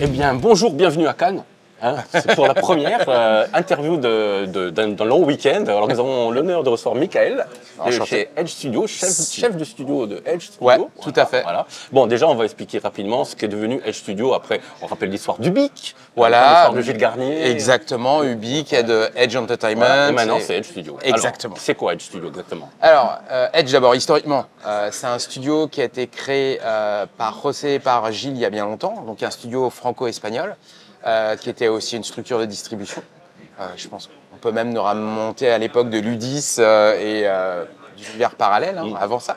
Eh bien, bonjour, bienvenue à Cannes. Hein, c'est pour la première interview d'un long week-end. Alors, nous avons l'honneur de recevoir Michael de chez Edge Studio, chef de studio de Edge Studio. Ouais, tout à fait. Voilà. Bon, déjà, on va expliquer rapidement ce qu'est devenu Edge Studio. Après, on rappelle l'histoire d'Ubique, voilà, l'histoire de Gilles Garnier. Exactement, Ubique et de Edge Entertainment. Voilà. Et maintenant, c'est Edge Studio. Exactement. C'est quoi Edge Studio exactement? Alors, Edge, d'abord, historiquement, c'est un studio qui a été créé par José et par Gilles il y a bien longtemps, donc un studio franco-espagnol, qui était aussi une structure de distribution. Je pense qu'on peut même nous remonter à l'époque de Ludis et d'univers parallèle, hein, avant ça.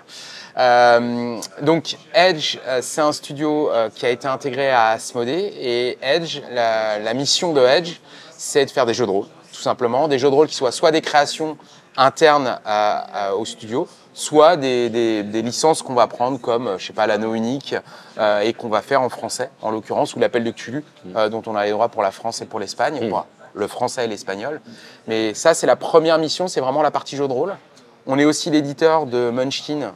Donc Edge, c'est un studio qui a été intégré à Asmodée, et Edge, la mission de Edge, c'est de faire des jeux de rôle, tout simplement, des jeux de rôle qui soient soit des créations internes au studio, soit des licences qu'on va prendre comme, je sais pas, l'Anneau Unique, et qu'on va faire en français, en l'occurrence, ou l'Appel de Cthulhu, dont on a les droits pour la France et pour l'Espagne, pour le français et l'espagnol. Mais ça, c'est la première mission, c'est vraiment la partie jeu de rôle. On est aussi l'éditeur de Munchkin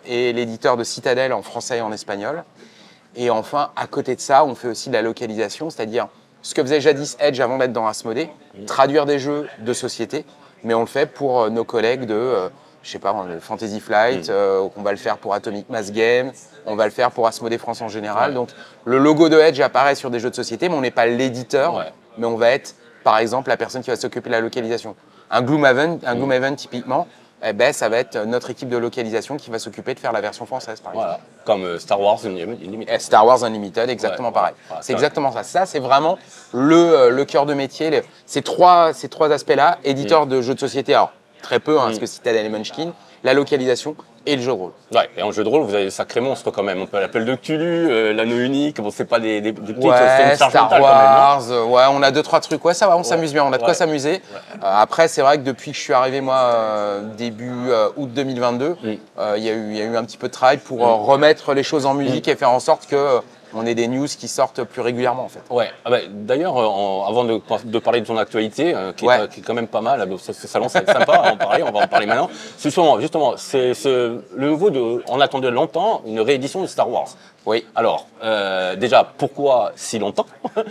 et l'éditeur de Citadel en français et en espagnol. Et enfin, à côté de ça, on fait aussi de la localisation, c'est-à-dire ce que faisait jadis Edge avant d'être dans Asmodée, traduire des jeux de société, mais on le fait pour nos collègues de, je sais pas, Fantasy Flight, on va le faire pour Atomic Mass Games, on va le faire pour Asmodée France en général. Donc le logo de Edge apparaît sur des jeux de société, mais on n'est pas l'éditeur, mais on va être, par exemple, la personne qui va s'occuper de la localisation. Un Gloomhaven typiquement, eh ben, ça va être notre équipe de localisation qui va s'occuper de faire la version française, par exemple. Comme Star Wars Unlimited. Star Wars Unlimited, exactement pareil. C'est exactement ça. Ça, c'est vraiment le cœur de métier. Ces trois aspects-là, éditeur de jeux de société, alors très peu, parce que Citadel et Munchkin, la localisation et le jeu de rôle. Ouais, et en jeu de rôle, vous avez des sacrés monstres quand même. On peut l'Appel de Cthulhu, l'Anneau Unique, bon, c'est pas des petites... Ouais, Star Wars, quand même, ouais, on a 2-3 trucs, ouais, ça va, on s'amuse bien, on a de quoi s'amuser. Après, c'est vrai que depuis que je suis arrivé, moi, début août 2022, il y a eu un petit peu de travail pour remettre les choses en musique et faire en sorte que on ait des news qui sortent plus régulièrement, en fait. Ouais, d'ailleurs, avant de parler de ton actualité, qui est quand même pas mal, ce salon, ça va être sympa, on va en parler maintenant. Justement, c'est le nouveau on attendait longtemps une réédition de Star Wars. Oui. Alors, déjà, pourquoi si longtemps?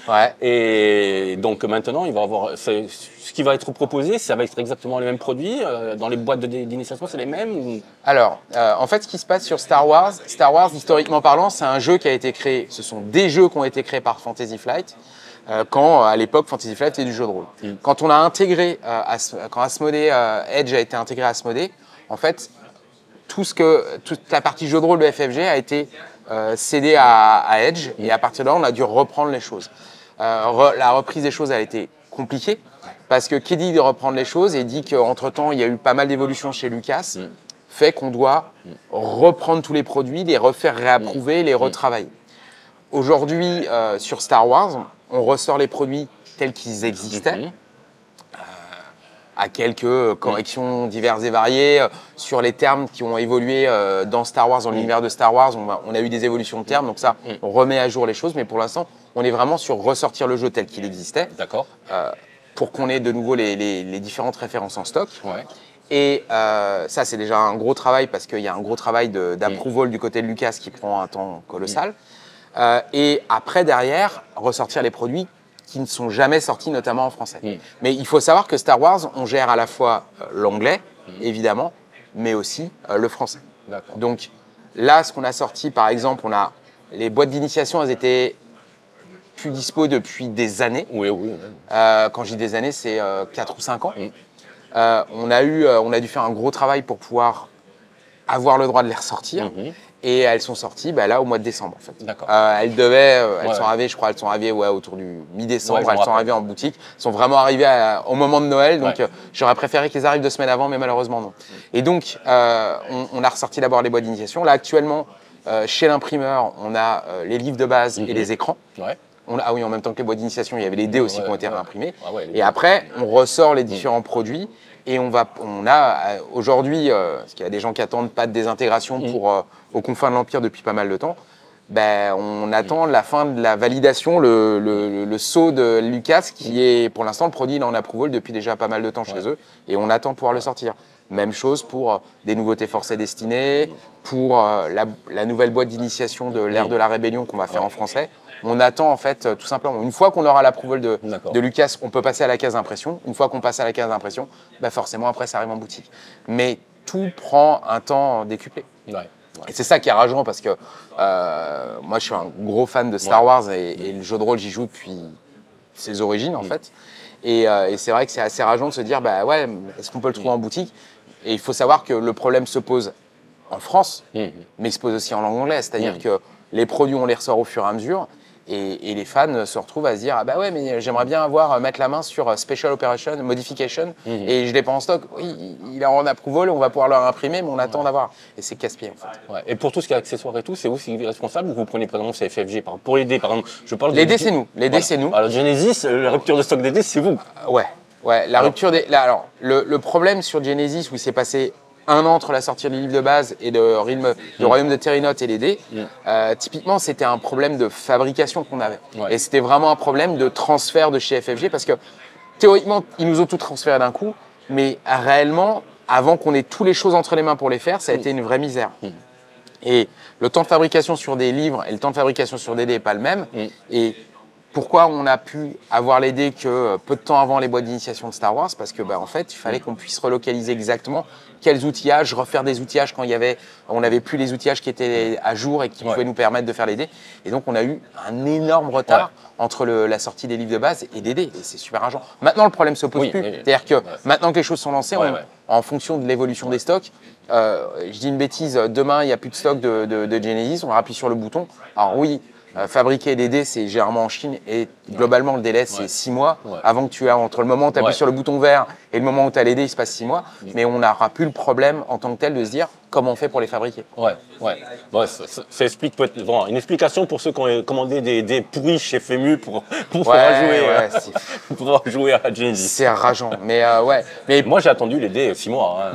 Ouais. Et donc maintenant, il va avoir, ce qui va être proposé, ça va être exactement les mêmes produits. Dans les boîtes d'initiation, c'est les mêmes? Alors, en fait, ce qui se passe sur Star Wars, historiquement parlant, c'est un jeu qui a été créé. Ce sont des jeux qui ont été créés par Fantasy Flight, quand à l'époque Fantasy Flight était du jeu de rôle. Quand on a intégré, quand Asmodée, Edge a été intégré à Asmodée, en fait, toute la partie jeu de rôle de FFG a été cédée à Edge, et à partir de là, on a dû reprendre les choses. La reprise des choses a été compliquée, parce que qui dit de reprendre les choses et dit qu'entre-temps, il y a eu pas mal d'évolutions chez Lucas, fait qu'on doit reprendre tous les produits, les refaire réapprouver, les retravailler. Aujourd'hui, sur Star Wars, on ressort les produits tels qu'ils existaient, à quelques corrections diverses et variées sur les termes qui ont évolué dans Star Wars, dans l'univers de Star Wars. On a eu des évolutions de termes, donc ça, on remet à jour les choses, mais pour l'instant, on est vraiment sur ressortir le jeu tel qu'il existait. D'accord. Pour qu'on ait de nouveau les différentes références en stock. Ouais. Et ça, c'est déjà un gros travail, parce qu'il y a un gros travail d'approval du côté de Lucas qui prend un temps colossal. Et après, derrière, ressortir les produits qui ne sont jamais sortis, notamment en français. Mais il faut savoir que Star Wars, on gère à la fois l'anglais, évidemment, mais aussi le français. Donc là, ce qu'on a sorti, par exemple, on a les boîtes d'initiation, elles étaient plus dispo depuis des années. Oui. Quand je dis des années, c'est 4 ou 5 ans. On a dû faire un gros travail pour pouvoir avoir le droit de les ressortir. Et elles sont sorties là au mois de décembre, en fait. D'accord. Elles sont arrivées, je crois, autour du mi-décembre, elles sont arrivées en boutique. Elles sont vraiment arrivées au moment de Noël, donc j'aurais préféré qu'elles arrivent 2 semaines avant, mais malheureusement non. Et donc, on a ressorti d'abord les boîtes d'initiation. Là, actuellement, chez l'imprimeur, on a les livres de base et les écrans. Ah oui, en même temps que les boîtes d'initiation, il y avait les dés aussi qui ont été réimprimés. Et après, on ressort les différents produits. Et on a aujourd'hui, parce qu'il y a des gens qui attendent pas de désintégration aux confins de l'Empire depuis pas mal de temps, ben, on attend la fin de la validation, le saut de Lucas, qui est pour l'instant le produit, il est en approval depuis déjà pas mal de temps chez eux, et on attend de pouvoir le sortir. Même chose pour des nouveautés forces et destinées, pour la nouvelle boîte d'initiation de l'ère de la rébellion qu'on va faire en français. On attend en fait tout simplement. Une fois qu'on aura l'approval de Lucas, on peut passer à la case d'impression. Une fois qu'on passe à la case d'impression, ben forcément après ça arrive en boutique. Mais tout prend un temps décuplé. Et c'est ça qui est rageant parce que moi je suis un gros fan de Star Wars et le jeu de rôle j'y joue depuis ses origines en fait. Et c'est vrai que c'est assez rageant de se dire bah ouais, est-ce qu'on peut le trouver en boutique? Et il faut savoir que le problème se pose en France, mais il se pose aussi en langue anglaise. C'est-à-dire que les produits, on les ressort au fur et à mesure. Et les fans se retrouvent à se dire ah bah ouais, mais j'aimerais bien mettre la main sur Special Operation, Modification, et je l'ai pas en stock. Oui, il est en approval, on va pouvoir leur imprimer, mais on attend d'avoir. Et c'est casse-pied en fait. Et pour tout ce qui est accessoires et tout, c'est vous qui êtes responsable ou vous prenez par exemple c'est FFG pour les dés par exemple. Je parle les dés c'est nous. Les dés c'est nous. Alors Genesis, la rupture de stock des dés c'est vous. Ouais, la rupture des. Là, alors, le problème sur Genesis où il s'est passé 1 an entre la sortie du livre de base et de Royaume de Terrinote et les dés, typiquement, c'était un problème de fabrication qu'on avait. Et c'était vraiment un problème de transfert de chez FFG parce que théoriquement, ils nous ont tout transféré d'un coup, mais réellement, avant qu'on ait toutes les choses entre les mains pour les faire, ça a été une vraie misère. Et le temps de fabrication sur des livres et le temps de fabrication sur des dés n'est pas le même. Et pourquoi on a pu avoir les dés que peu de temps avant les boîtes d'initiation de Star Wars? Parce que en fait, il fallait qu'on puisse relocaliser exactement quels outillages, refaire des outillages quand on n'avait plus les outillages qui étaient à jour et qui pouvaient nous permettre de faire les dés. Et donc, on a eu un énorme retard entre la sortie des livres de base et des dés. Et c'est super argent. Maintenant, le problème se pose plus. C'est-à-dire que maintenant que les choses sont lancées, en fonction de l'évolution des stocks, je dis une bêtise, demain, il n'y a plus de stock de Genesis, on appuie sur le bouton. Alors oui, fabriquer des dés, c'est généralement en Chine et globalement le délai c'est 6 mois avant que tu aies entre le moment où tu appuies sur le bouton vert et le moment où tu as les dés, il se passe 6 mois. Mais on n'aura plus le problème en tant que tel de se dire comment on fait pour les fabriquer. Bon, ça explique peut-être une explication pour ceux qui ont commandé des dés pourris chez FEMU pour pouvoir jouer à Genesis. C'est rageant, mais Mais moi j'ai attendu les dés 6 mois.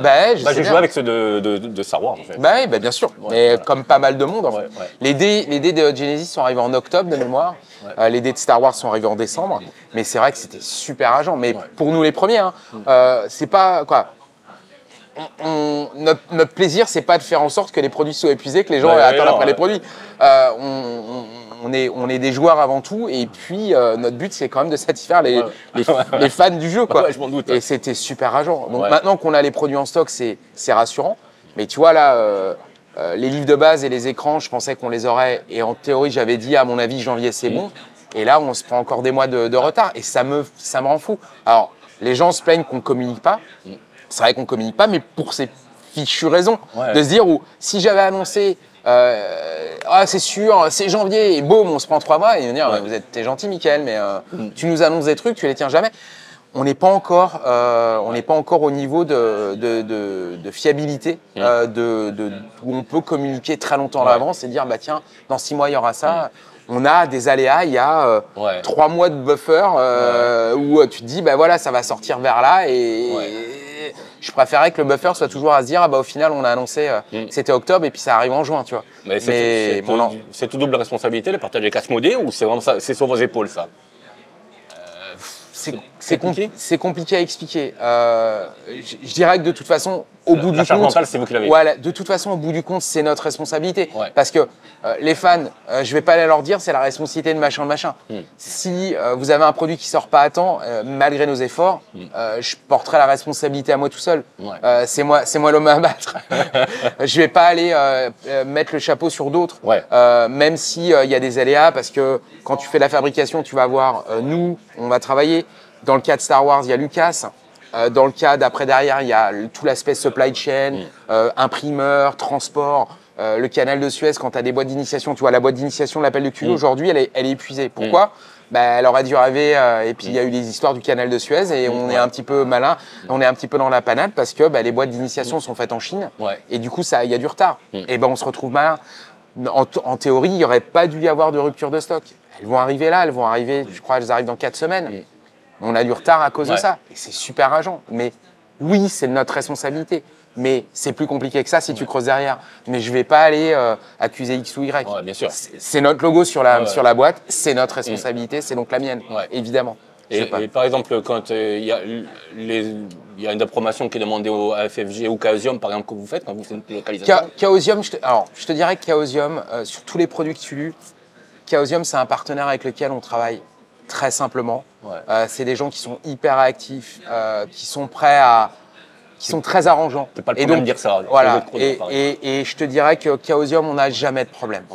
J'ai joué avec ceux de Star Wars en fait. Bien sûr. Mais comme pas mal de monde en fait. Les dés de Genesis sont arrivés en octobre de mémoire. Les dés de Star Wars sont arrivés en décembre. Mais c'est vrai que c'était super rageant. Mais pour nous les premiers, c'est pas quoi. Notre plaisir, c'est pas de faire en sorte que les produits soient épuisés, que les gens attendent après les produits. On est des joueurs avant tout, et puis notre but, c'est quand même de satisfaire les fans du jeu, quoi. Je m'en doute. Et c'était super rageant. Donc maintenant qu'on a les produits en stock, c'est rassurant. Mais tu vois là, les livres de base et les écrans, je pensais qu'on les aurait, et en théorie, j'avais dit à mon avis janvier, c'est bon. Et là, on se prend encore des mois de retard, et ça me rend fou. Alors, les gens se plaignent qu'on ne communique pas. C'est vrai qu'on ne communique pas, mais pour ces fichues raisons. De se dire, si j'avais annoncé, c'est sûr, c'est janvier, et boum, on se prend 3 mois, et on dire, t'es gentil, Mickaël, mais tu nous annonces des trucs, tu les tiens jamais. On n'est pas encore au niveau de fiabilité, où on peut communiquer très longtemps à l'avance et dire, tiens, dans 6 mois, il y aura ça. On a des aléas, il y a 3 mois de buffer où tu te dis, voilà, ça va sortir vers là, et je préférerais que le buffer soit toujours à se dire, au final, on a annoncé que c'était octobre et puis ça arrive en juin, tu vois. Mais c'est tout double responsabilité, le partage avec Asmodée, ou c'est vraiment ça, c'est sur vos épaules, ça? C'est compliqué à expliquer. Je dirais que de toute façon, au bout du compte, c'est vous qui l'avez. De toute façon, au bout du compte, c'est notre responsabilité. Parce que les fans, je vais pas aller leur dire c'est la responsabilité de machin. Si vous avez un produit qui sort pas à temps, malgré nos efforts, je porterai la responsabilité à moi tout seul. C'est moi l'homme à abattre. Je vais pas aller mettre le chapeau sur d'autres, même si il y a des aléas, parce que quand tu fais la fabrication, tu vas avoir nous, on va travailler. Dans le cas de Star Wars, il y a Lucas. Dans le cas d'après derrière, il y a tout l'aspect supply chain, imprimeur, transport, le canal de Suez. Quand tu as des boîtes d'initiation, tu vois, la boîte d'initiation de l'appel de culot, aujourd'hui, elle est épuisée. Pourquoi? Elle aurait dû arriver, et puis il y a eu les histoires du canal de Suez, et on est un petit peu malin, on est un petit peu dans la panade, parce que les boîtes d'initiation sont faites en Chine, et du coup, il y a du retard. Et on se retrouve malin. En théorie, il n'y aurait pas dû y avoir de rupture de stock. Elles vont arriver là, je crois qu'elles arrivent dans 4 semaines. On a du retard à cause de ça. Et c'est super rageant. Mais oui, c'est notre responsabilité. Mais c'est plus compliqué que ça si tu creuses derrière. Mais je vais pas aller accuser X ou Y. Ouais, bien sûr. C'est notre logo sur la boîte, c'est notre responsabilité, c'est donc la mienne, évidemment. Et par exemple, quand il y a une promotion qui est demandée au FFG ou Chaosium, par exemple, que vous faites quand vous faites une localisation. Chaosium, je te dirais que Chaosium, sur tous les produits que tu lus, Chaosium, c'est un partenaire avec lequel on travaille très simplement. C'est des gens qui sont hyper actifs, qui sont prêts à... qui sont très arrangeants. C'est pas le problème de dire ça. Voilà. Et je te dirais que Chaosium, on n'a jamais de problème.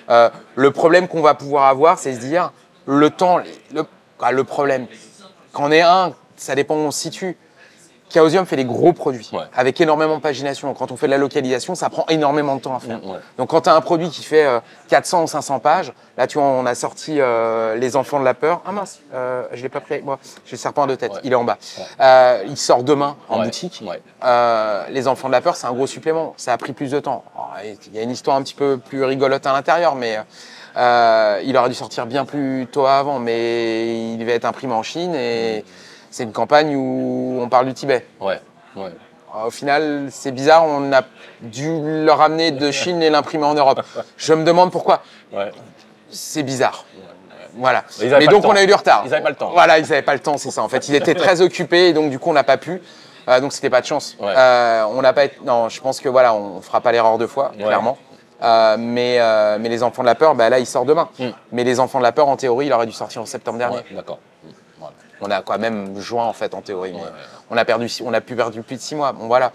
Le problème qu'on va pouvoir avoir, c'est se dire, le temps, le problème, quand on est ça dépend où on se situe. Chaosium fait des gros produits, avec énormément de pagination. Quand on fait de la localisation, ça prend énormément de temps à faire. Donc quand tu as un produit qui fait 400 ou 500 pages, là tu vois, on a sorti Les Enfants de la Peur. Ah mince, je ne l'ai pas pris avec moi, j'ai le serpent à deux têtes, il est en bas. Il sort demain en boutique. Les Enfants de la Peur, c'est un gros supplément, ça a pris plus de temps. Il y a une histoire un petit peu plus rigolote à l'intérieur, mais il aurait dû sortir bien plus tôt avant, mais il devait être imprimé en Chine et... C'est une campagne où on parle du Tibet. Au final, c'est bizarre, on a dû le ramener de Chine et l'imprimer en Europe. Je me demande pourquoi. C'est bizarre. Voilà. Mais donc, on a eu du retard. Ils n'avaient pas le temps. Voilà, ils n'avaient pas le temps, c'est ça. En fait, ils étaient très occupés et donc, du coup, on n'a pas pu. Donc, c'était pas de chance. On n'a pas été... Non, je pense que voilà, on fera pas l'erreur deux fois, clairement. Mais Les Enfants de la Peur, là, il sort demain. Mais Les Enfants de la Peur, en théorie, il aurait dû sortir en septembre dernier. D'accord. On a quand même juin en fait en théorie. On a pu perdre plus de 6 mois. Bon voilà.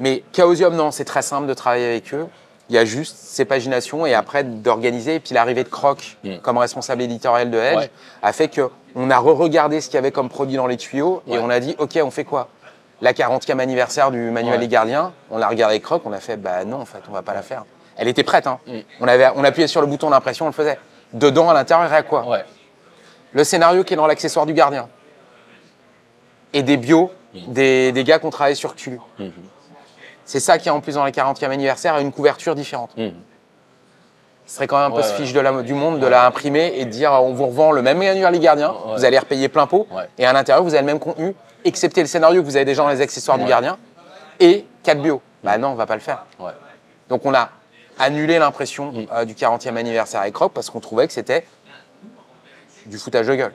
Mais Chaosium, non, c'est très simple de travailler avec eux. Il y a juste ces paginations et après d'organiser. Et puis l'arrivée de Croc comme responsable éditorial de Edge a fait qu'on a re-regardé ce qu'il y avait comme produit dans les tuyaux et on a dit ok, on fait quoi? La 40e anniversaire du Manuel des Gardiens, on l'a regardé avec Croc, on a fait bah non en fait, on va pas la faire. Elle était prête. Hein. On appuyait sur le bouton d'impression, on le faisait. Dedans à l'intérieur, il y a quoi? Le scénario qui est dans l'accessoire du gardien. Et des bios des gars qui ont travaillé sur Cthulhu. C'est ça qui est en plus dans les 40e anniversaire et une couverture différente. Ce serait quand même un peu se fiche du monde de la imprimer et de dire on vous revend le même manuel Les Gardiens, vous allez repayer plein pot et à l'intérieur vous avez le même contenu, excepté le scénario que vous avez déjà dans les accessoires du gardien et 4 bios. Bah non, on va pas le faire. Donc on a annulé l'impression du 40e anniversaire avec Croc parce qu'on trouvait que c'était du foutage de gueule.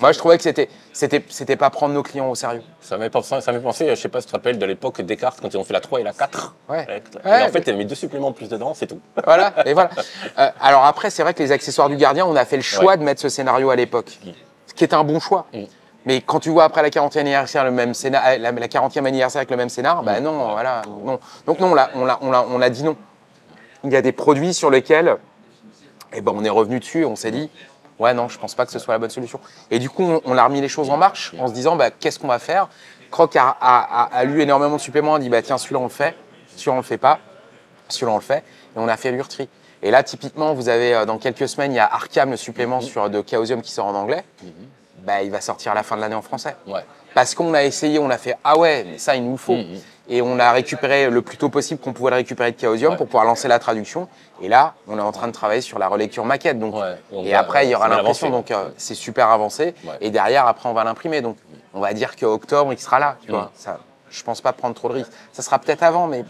Moi, je trouvais que c'était pas prendre nos clients au sérieux. Ça m'a fait penser, je sais pas si tu te rappelles de l'époque de Descartes, quand ils ont fait la 3 et la 4. Et en fait, ils avaient mis 2 suppléments plus dedans, c'est tout. Voilà, et voilà. Alors après, c'est vrai que les accessoires du gardien, on a fait le choix de mettre ce scénario à l'époque, ce qui était un bon choix. Mais quand tu vois après la 40e anniversaire, la 40e anniversaire avec le même scénar, bah non, voilà. Non. Donc non, on a dit non. Il y a des produits sur lesquels on est revenu dessus et on s'est dit ouais, non, je pense pas que ce soit la bonne solution. Et du coup, on a remis les choses en marche en se disant, qu'est-ce qu'on va faire? Croc a lu énormément de suppléments, a dit, tiens, celui-là, on le fait, celui-là, on le fait pas, celui-là, on le fait. Et on a fait l'Urtri. Et là, typiquement, vous avez, dans quelques semaines, il y a Arkham, le supplément de Chaosium qui sort en anglais. Il va sortir à la fin de l'année en français. Parce qu'on a essayé, on a fait, ah ouais, mais ça, il nous faut. Et on a récupéré le plus tôt possible qu'on pouvait le récupérer de Chaosium pour pouvoir lancer la traduction. Et là, on est en train de travailler sur la relecture maquette. Donc, et après, il y aura l'impression. Donc, c'est super avancé. Et derrière, après, on va l'imprimer. Donc, on va dire qu'octobre, il sera là. Tu vois. Ça, je pense pas prendre trop de risques. Ça sera peut-être avant, mais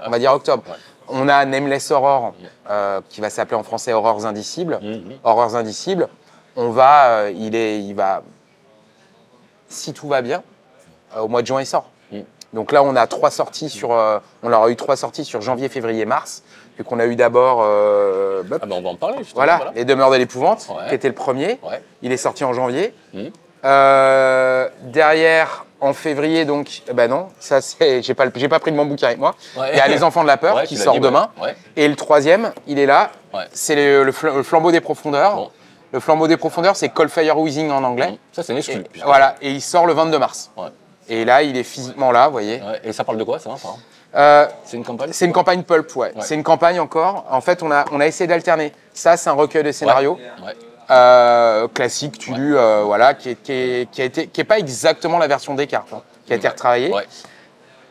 on va dire octobre. On a Nameless Horror, qui va s'appeler en français Horreurs Indicibles. Horreurs Indicibles. Il va, si tout va bien, au mois de juin, il sort. Donc là, on a 3 sorties on aura eu 3 sorties sur janvier, février, mars. Vu qu'on a eu d'abord, on va en parler. Voilà, Les Demeures de l'Épouvante, qui était le premier. Il est sorti en janvier. Derrière, en février, donc, non, ça c'est, j'ai pas pris de mon bouquin avec moi. Il y a Les Enfants de la Peur qui sort demain. Et le troisième, il est là. C'est le Flambeau des Profondeurs. Le Flambeau des Profondeurs, c'est Cold Fire Wheezing en anglais. Ça, c'est une exclu. Voilà, et il sort le 22 mars. Et là, il est physiquement là, vous voyez. Et ça parle de quoi, ça? C'est une campagne? C'est une campagne pulp, C'est une campagne encore. En fait, on a essayé d'alterner. Ça, c'est un recueil de scénarios. Classique, tu lus, voilà, qui est pas exactement la version Descartes, qui a été retravaillée.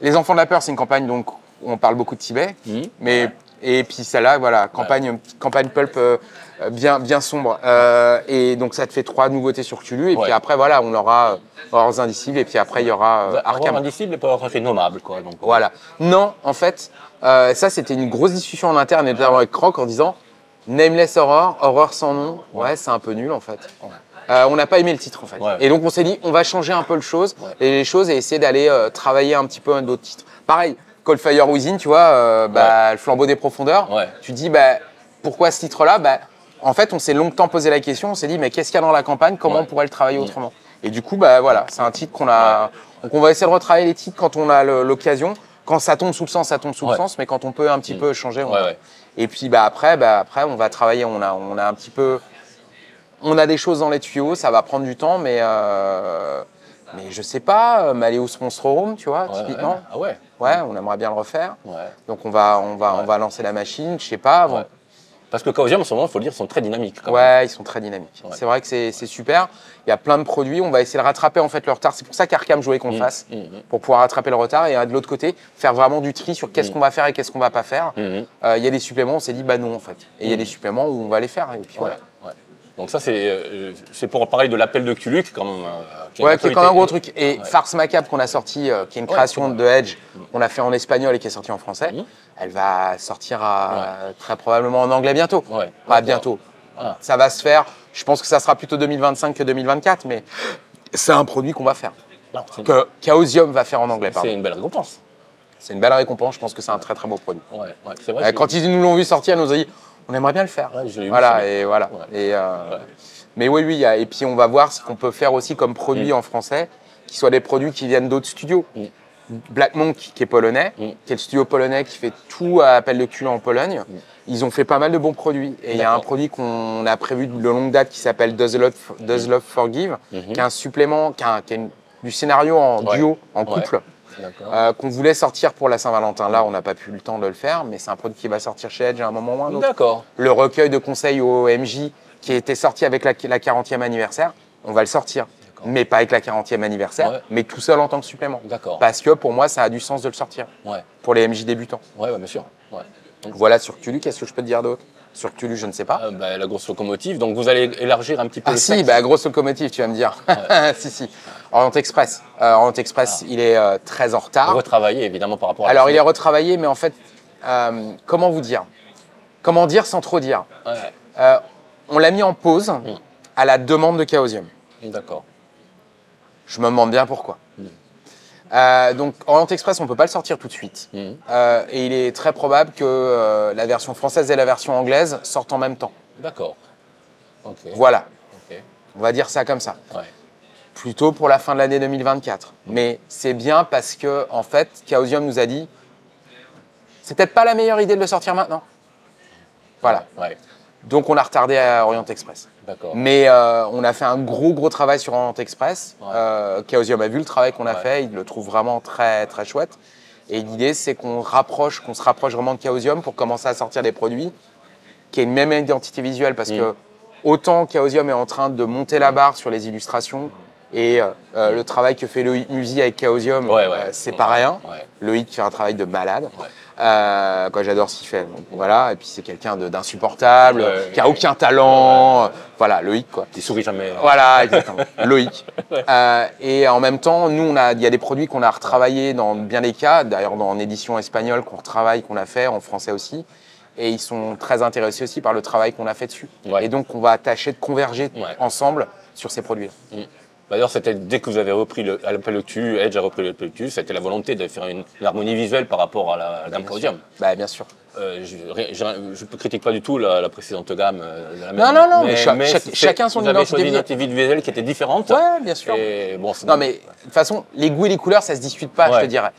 Les Enfants de la Peur, c'est une campagne donc où on parle beaucoup de Tibet, mais Et puis celle-là, voilà, campagne pulp bien sombre. Et donc ça te fait 3 nouveautés sur Cthulhu. Et puis après, voilà, on aura Horrors Indicibles. Et puis après, il y aura Arkham. Horrors Indicibles et pas Horrors Innommables, quoi. Donc, voilà. Non, en fait, ça c'était une grosse discussion en interne, et notamment avec Croc, en disant Nameless Horror, horreur sans nom. Ouais, c'est un peu nul en fait. On n'a pas aimé le titre en fait. Et donc on s'est dit, on va changer un peu les choses et essayer d'aller travailler un petit peu d'autres titres. Pareil, Cold Fire Within, tu vois, le flambeau des profondeurs. Tu dis, pourquoi ce titre-là? En fait, on s'est longtemps posé la question, on s'est dit, mais qu'est-ce qu'il y a dans la campagne? Comment on pourrait le travailler autrement? Et du coup, voilà, c'est un titre qu'on a. Donc on va essayer de retravailler les titres quand on a l'occasion. Quand ça tombe sous le sens, ça tombe sous le sens, mais quand on peut un petit peu changer, on va. Et puis après, on va travailler, on a un petit peu. On a des choses dans les tuyaux, ça va prendre du temps, mais je sais pas, Malleus Monstrorum, tu vois, typiquement. Ah ouais. Ouais, on aimerait bien le refaire. Donc on va lancer la machine, je sais pas. Bon. Parce que Chaosium, en ce moment, il faut le dire, sont très dynamiques. Ils sont très dynamiques. C'est vrai que c'est super. Il y a plein de produits, on va essayer de rattraper en fait le retard. C'est pour ça qu'Arkham jouait qu'on le fasse, pour pouvoir rattraper le retard. Et de l'autre côté, faire vraiment du tri sur qu'est-ce qu'on va faire et qu'est-ce qu'on va pas faire. Il y a des suppléments, on s'est dit non en fait. Et il y a des suppléments où on va les faire. Et puis voilà. Donc ça, c'est pour parler de l'appel de Cthulhu, qui est quand même qui est quand même un gros truc. Et Farce Macabre qu'on a sorti, qui est une création de Edge, qu'on a fait en espagnol et qui est sortie en français, elle va sortir très probablement en anglais bientôt. Pas bientôt. Ça va se faire. Je pense que ça sera plutôt 2025 que 2024, mais c'est un produit qu'on va faire. Que Chaosium va faire en anglais. C'est une belle récompense. C'est une belle récompense. Je pense que c'est un très très beau produit. C'est vrai, quand ils nous l'ont vu sortir, ils nous ont dit on aimerait bien le faire. Mais oui, et puis on va voir ce qu'on peut faire aussi comme produit en français, qui soient des produits qui viennent d'autres studios. Black Monk, qui est polonais, qui est le studio polonais qui fait tout à appel de Cthulhu en Pologne. Ils ont fait pas mal de bons produits. Et il y a un produit qu'on a prévu de longue date qui s'appelle Does Love Forgive, qui est un supplément, qui est du scénario en duo, en couple. Qu'on voulait sortir pour la Saint-Valentin. Là, on n'a pas pu le temps de le faire, mais c'est un produit qui va sortir chez Edge à un moment ou un autre. D'accord. Le recueil de conseils au MJ qui était sorti avec la 40e anniversaire, on va le sortir. Mais pas avec la 40e anniversaire, mais tout seul en tant que supplément. Parce que pour moi, ça a du sens de le sortir. Pour les MJ débutants. Bien sûr. Voilà sur Cthulhu, qu'est-ce que je peux te dire d'autre? Sur Cthulhu, je ne sais pas. La grosse locomotive, donc vous allez élargir un petit peu le si, grosse locomotive, tu vas me dire. si. Orient Express. Orient Express, il est très en retard. Retravaillé, évidemment, par rapport à Alors, il est retravaillé, mais en fait, comment vous dire? Comment dire sans trop dire? On l'a mis en pause à la demande de Chaosium. D'accord. Je me demande bien pourquoi. Donc, Orient Express, on ne peut pas le sortir tout de suite. Et il est très probable que la version française et la version anglaise sortent en même temps. D'accord. Voilà. On va dire ça comme ça. Plutôt pour la fin de l'année 2024. Mais c'est bien parce que, en fait, Chaosium nous a dit c'est peut-être pas la meilleure idée de le sortir maintenant. Voilà. Donc, on a retardé à Orient Express. Mais on a fait un gros travail sur Orient Express. Chaosium a vu le travail qu'on a fait, il le trouve vraiment très très chouette. Et l'idée, c'est qu'on se rapproche vraiment de Chaosium pour commencer à sortir des produits qui aient une même identité visuelle. Parce que autant Chaosium est en train de monter la barre sur les illustrations, et le travail que fait Loïc Musi avec Chaosium, c'est pas rien. Loïc fait un travail de malade. J'adore ce qu'il fait. Donc, voilà. Et puis c'est quelqu'un d'insupportable, qui a aucun talent. Voilà, Loïc quoi. Il sourit jamais. Voilà, exactement. Loïc. Et en même temps, nous, il y a des produits qu'on a retravaillés dans bien des cas, d'ailleurs en édition espagnole qu'on retravaille, qu'on a fait, en français aussi. Et ils sont très intéressés aussi par le travail qu'on a fait dessus. Et donc on va tâcher de converger ensemble sur ces produits-là. D'ailleurs, c'était dès que vous avez repris l'appel de Cthulhu, Edge a repris l'appel de Cthulhu, c'était la volonté de faire une harmonie visuelle par rapport à la gamme Chaosium. Bien sûr. Je ne critique pas du tout la précédente gamme. Non, mais chacun son identité visuelle qui était différente. Ouais, bien sûr. Et bon, non, mais de toute façon, les goûts et les couleurs, ça se discute pas, je te dirais.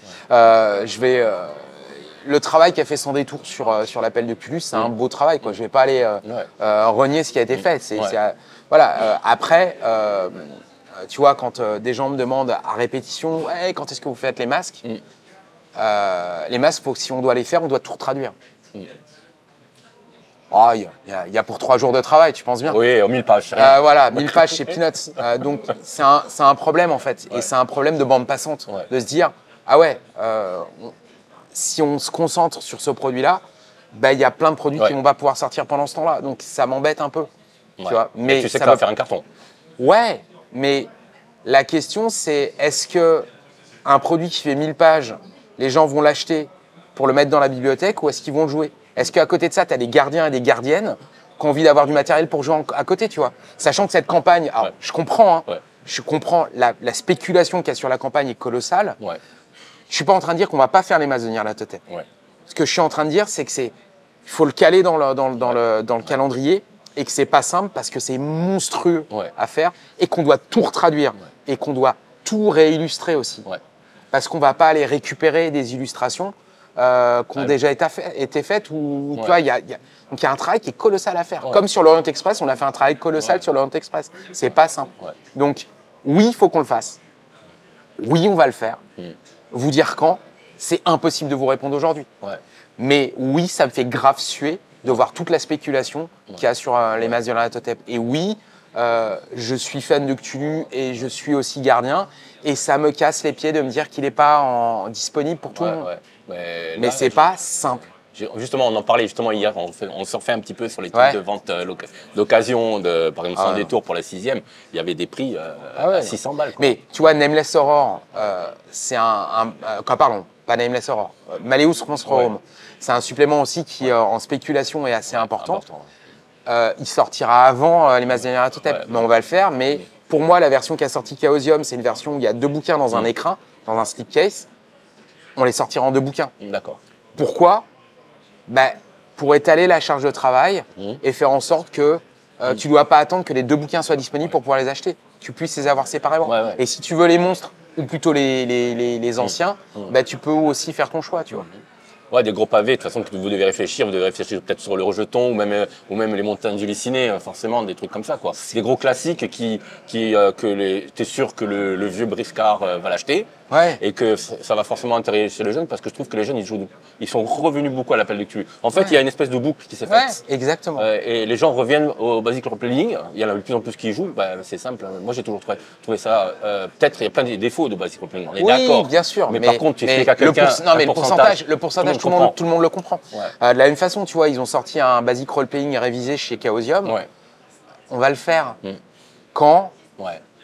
Le travail qu'a fait Sans Détour sur l'appel de Cthulhu, c'est un beau travail. Je ne vais pas aller renier ce qui a été fait. Après, tu vois, quand des gens me demandent à répétition, quand est-ce que vous faites les masques? Les masques, si on doit les faire, on doit tout retraduire. Il y a pour 3 jours de travail, tu penses bien? Oui, 1000 pages. 1000 pages chez Peanuts. Donc, c'est un problème, en fait. Et c'est un problème de bande passante. De se dire, si on se concentre sur ce produit-là, bah, y a plein de produits qui vont pas pouvoir sortir pendant ce temps-là. Donc ça m'embête un peu. Tu vois, mais tu sais que ça va faire un carton. Ouais, mais la question c'est est-ce que un produit qui fait 1000 pages, les gens vont l'acheter pour le mettre dans la bibliothèque ou est-ce qu'ils vont le jouer? Est-ce qu'à côté de ça, tu as des gardiens et des gardiennes qui ont envie d'avoir du matériel pour jouer à côté, tu vois? Sachant que cette campagne, alors, je comprends, hein, je comprends la spéculation qu'il y a sur la campagne est colossale. Je suis pas en train de dire qu'on va pas faire les masses de Nyarlathotep. Ce que je suis en train de dire, c'est que il faut le caler dans le calendrier et que c'est pas simple parce que c'est monstrueux à faire et qu'on doit tout retraduire et qu'on doit tout réillustrer aussi. Parce qu'on va pas aller récupérer des illustrations qui ont déjà été faites ou tu vois, donc il y a un travail qui est colossal à faire. Comme sur l'Orient Express, on a fait un travail colossal sur l'Orient Express. C'est pas simple. Donc oui, il faut qu'on le fasse. Oui, on va le faire. Vous dire quand, c'est impossible de vous répondre aujourd'hui. Mais oui, ça me fait grave suer de voir toute la spéculation qu'il y a sur les masses de Nyarlathotep. Et oui, je suis fan de Cthulhu et je suis aussi gardien. Et ça me casse les pieds de me dire qu'il n'est pas disponible pour tout le monde. Mais c'est pas simple. Justement, on en parlait justement hier, on surfait un petit peu sur les trucs de vente d'occasion, par exemple sans détour pour la 6e, il y avait des prix à 600 balles. Quoi. Mais tu vois, Nameless Horror, c'est pardon, pas Nameless Horror, Malleus Monstrorum, c'est un supplément aussi qui en spéculation est assez important. Il sortira avant les masses de Nyarlathotep, mais on va le faire. Mais pour moi, la version qui a sorti Chaosium, c'est une version où il y a 2 bouquins dans un écrin, dans un slipcase. On les sortira en 2 bouquins. D'accord. Pourquoi? Pour étaler la charge de travail et faire en sorte que tu ne dois pas attendre que les 2 bouquins soient disponibles pour pouvoir les acheter. Tu puisses les avoir séparément. Et si tu veux les monstres, ou plutôt les anciens, tu peux aussi faire ton choix, tu vois. Ouais, des gros pavés, de toute façon, que vous devez réfléchir peut-être sur le rejeton ou même les montagnes du Lyciné, forcément, des trucs comme ça, quoi. Des gros classiques t'es sûr que le vieux briscard va l'acheter. Et que ça va forcément intéresser les jeunes parce que je trouve que les jeunes, ils sont revenus beaucoup à l'appel de Cthulhu. En fait, il y a une espèce de boucle qui s'est faite. Exactement. Et les gens reviennent au basic role-playing. Il y en a de plus en plus qui y jouent. C'est simple. Moi, j'ai toujours trouvé ça. Peut-être il y a plein de défauts de basic role-playing. On est d'accord. Bien sûr. Mais par contre, tu expliques à quelqu'un. Le pourcentage, tout le monde le comprend. De la même façon, tu vois, ils ont sorti un basic role-playing révisé chez Chaosium. On va le faire. Quand?